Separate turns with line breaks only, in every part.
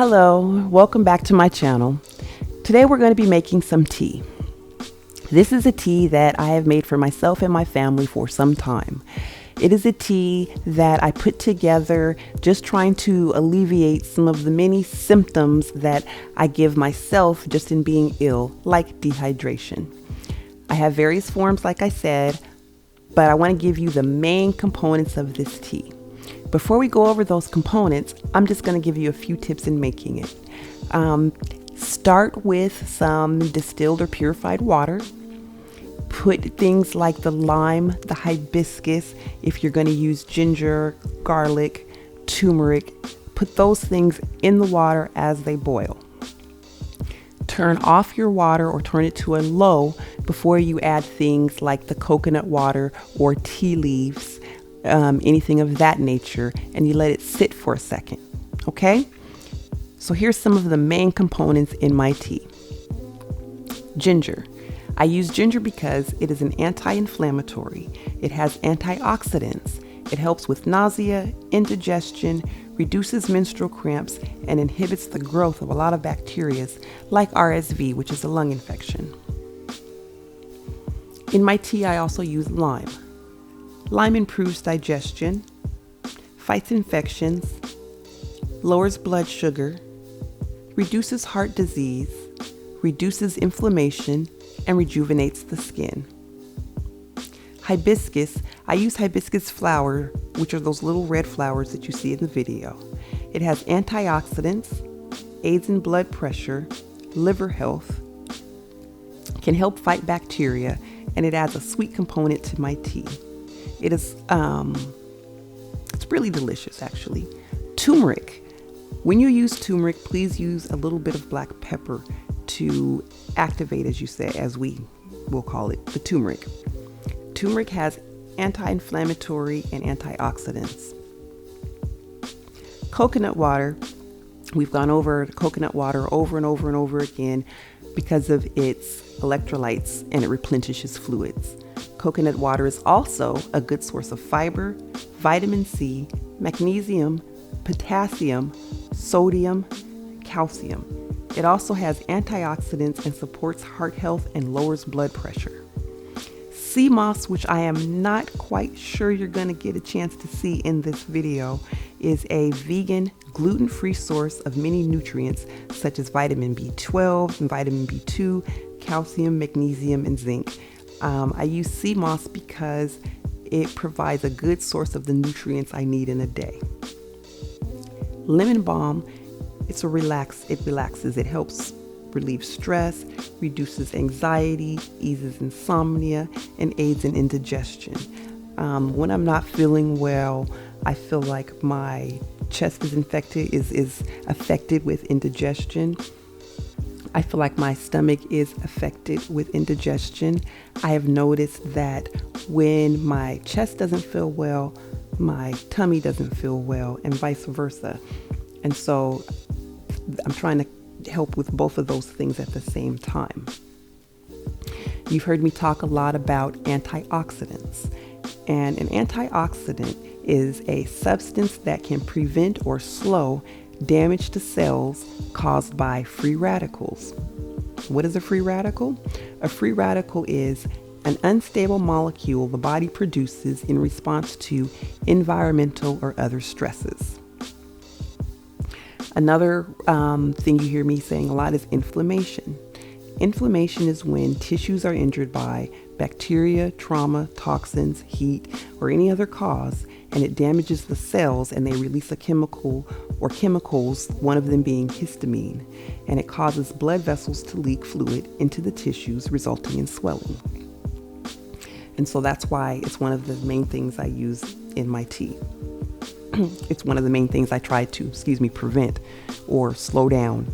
Hello, welcome back to my channel. Today we're going to be making some tea. This is a tea that I have made for myself and my family for some time. It is a tea that I put together just trying to alleviate some of the many symptoms that I give myself just in being ill, like dehydration. I have various forms, like I said, but I want to give you the main components of this tea. Before we go over those components, I'm just going to give you a few tips in making it. Start with some distilled or purified water. Put things like the lime, the hibiscus, if you're going to use ginger, garlic, turmeric, put those things in the water as they boil. Turn off your water or turn it to a low before you add things like the coconut water or tea leaves. Anything of that nature, and you let it sit for a second. Okay, so here's some of the main components in my tea. Ginger. I use ginger because it is an anti-inflammatory. It has antioxidants. It helps with nausea, indigestion, reduces menstrual cramps, and inhibits the growth of a lot of bacteria like RSV, which is a lung infection. In my tea, I also use lime. Lime improves digestion, fights infections, lowers blood sugar, reduces heart disease, reduces inflammation, and rejuvenates the skin. Hibiscus, I use hibiscus flower, which are those little red flowers that you see in the video. It has antioxidants, aids in blood pressure, liver health, can help fight bacteria, and it adds a sweet component to my tea. It is, it's really delicious actually. Turmeric. When you use turmeric, please use a little bit of black pepper to activate, as we will call it, the turmeric. Turmeric has anti-inflammatory and antioxidants. Coconut water. We've gone over coconut water over and over and over again because of its electrolytes, and it replenishes fluids. Coconut water is also a good source of fiber, vitamin C, magnesium, potassium, sodium, calcium. It also has antioxidants and supports heart health and lowers blood pressure. Sea moss, which I am not quite sure you're going to get a chance to see in this video, is a vegan, gluten-free source of many nutrients such as vitamin B12 and vitamin B2, calcium, magnesium, and zinc. I use sea moss because it provides a good source of the nutrients I need in a day. Lemon balm, it relaxes, it helps relieve stress, reduces anxiety, eases insomnia, and aids in indigestion. When I'm not feeling well, I feel like my chest is affected with indigestion. I feel like my stomach is affected with indigestion. I have noticed that when my chest doesn't feel well, my tummy doesn't feel well, and vice versa. And so I'm trying to help with both of those things at the same time. You've heard me talk a lot about antioxidants. And an antioxidant is a substance that can prevent or slow damage to cells caused by free radicals. What is a free radical? A free radical is an unstable molecule the body produces in response to environmental or other stresses. Another thing you hear me saying a lot is inflammation. Inflammation is when tissues are injured by bacteria, trauma, toxins, heat, or any other cause, and it damages the cells and they release a chemical or chemicals, one of them being histamine, and it causes blood vessels to leak fluid into the tissues, resulting in swelling. And so that's why it's one of the main things I use in my tea. It's one of the main things I try to, prevent or slow down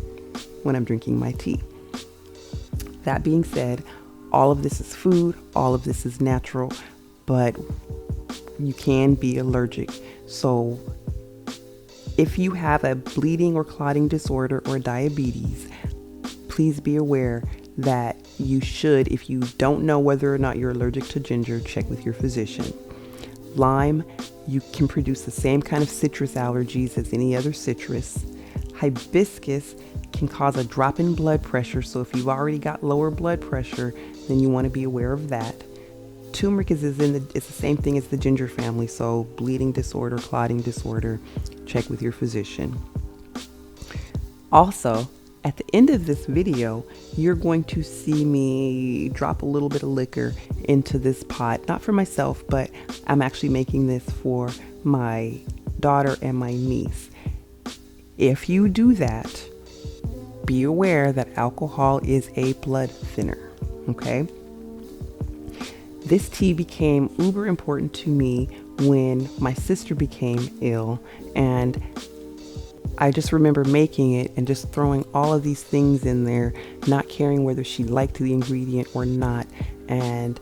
when I'm drinking my tea. That being said, all of this is food, all of this is natural, but you can be allergic. So if you have a bleeding or clotting disorder or diabetes, please be aware that you should, if you don't know whether or not you're allergic to ginger, check with your physician. Lime, you can produce the same kind of citrus allergies as any other citrus. Hibiscus can cause a drop in blood pressure, so if you've already got lower blood pressure, then you want to be aware of that. Turmeric is the same thing as the ginger family, so bleeding disorder, clotting disorder, check with your physician. Also, at the end of this video, you're going to see me drop a little bit of liquor into this pot, not for myself, but I'm actually making this for my daughter and my niece. If you do that, be aware that alcohol is a blood thinner, okay? This tea became uber important to me when my sister became ill, and I just remember making it and just throwing all of these things in there, not caring whether she liked the ingredient or not, and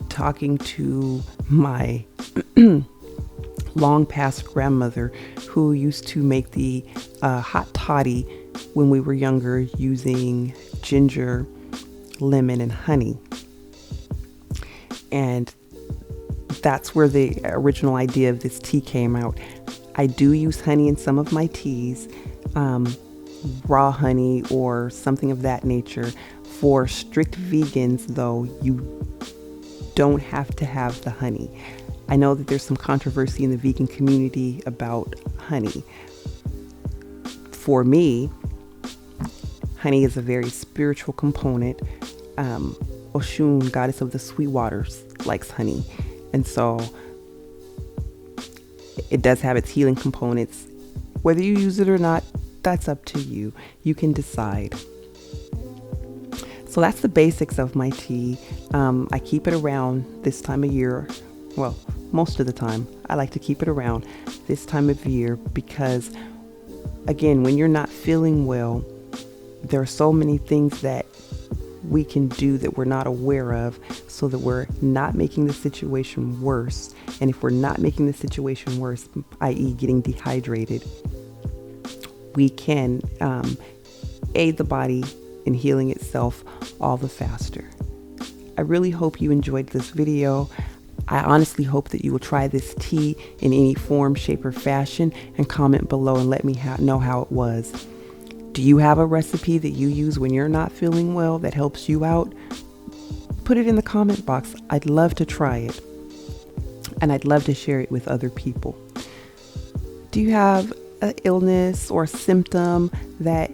talking to my long past grandmother who used to make the hot toddy when we were younger using ginger, lemon, and honey. And that's where the original idea of this tea came out. I do use honey in some of my teas, raw honey or something of that nature. For strict vegans, though, you don't have to have the honey. I know that there's some controversy in the vegan community about honey. For me, honey is a very spiritual component. Oshun, goddess of the sweet waters, likes honey. And so it does have its healing components. Whether you use it or not, that's up to you. You can decide. So that's the basics of my tea. I keep it around this time of year. Well, most of the time, I like to keep it around this time of year because, again, when you're not feeling well, there are so many things that we can do that we're not aware of so that we're not making the situation worse. And if we're not making the situation worse, i.e. getting dehydrated, we can aid the body in healing itself all the faster. I really hope you enjoyed this video. I honestly hope that you will try this tea in any form, shape, or fashion and comment below and let me know how it was. Do you have a recipe that you use when you're not feeling well that helps you out? Put it in the comment box. I'd love to try it. And I'd love to share it with other people. Do you have an illness or a symptom that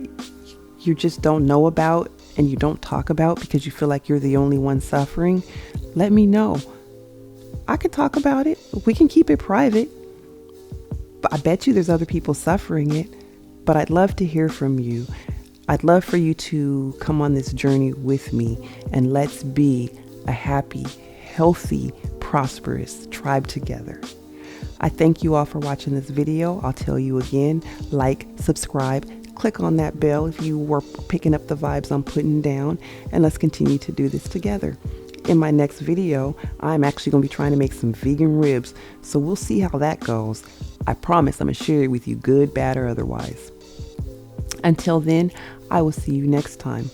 you just don't know about and you don't talk about because you feel like you're the only one suffering? Let me know. I could talk about it. We can keep it private. But I bet you there's other people suffering it. But I'd love to hear from you. I'd love for you to come on this journey with me and let's be a happy, healthy, prosperous tribe together. I thank you all for watching this video. I'll tell you again, like, subscribe, click on that bell if you were picking up the vibes I'm putting down, and let's continue to do this together. In my next video, I'm actually going to be trying to make some vegan ribs, so we'll see how that goes. I promise I'm going to share it with you, good, bad, or otherwise. Until then, I will see you next time.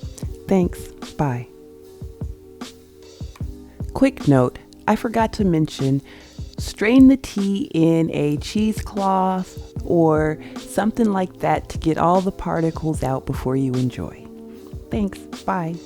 Thanks. Bye. Quick note, I forgot to mention, strain the tea in a cheesecloth or something like that to get all the particles out before you enjoy. Thanks. Bye.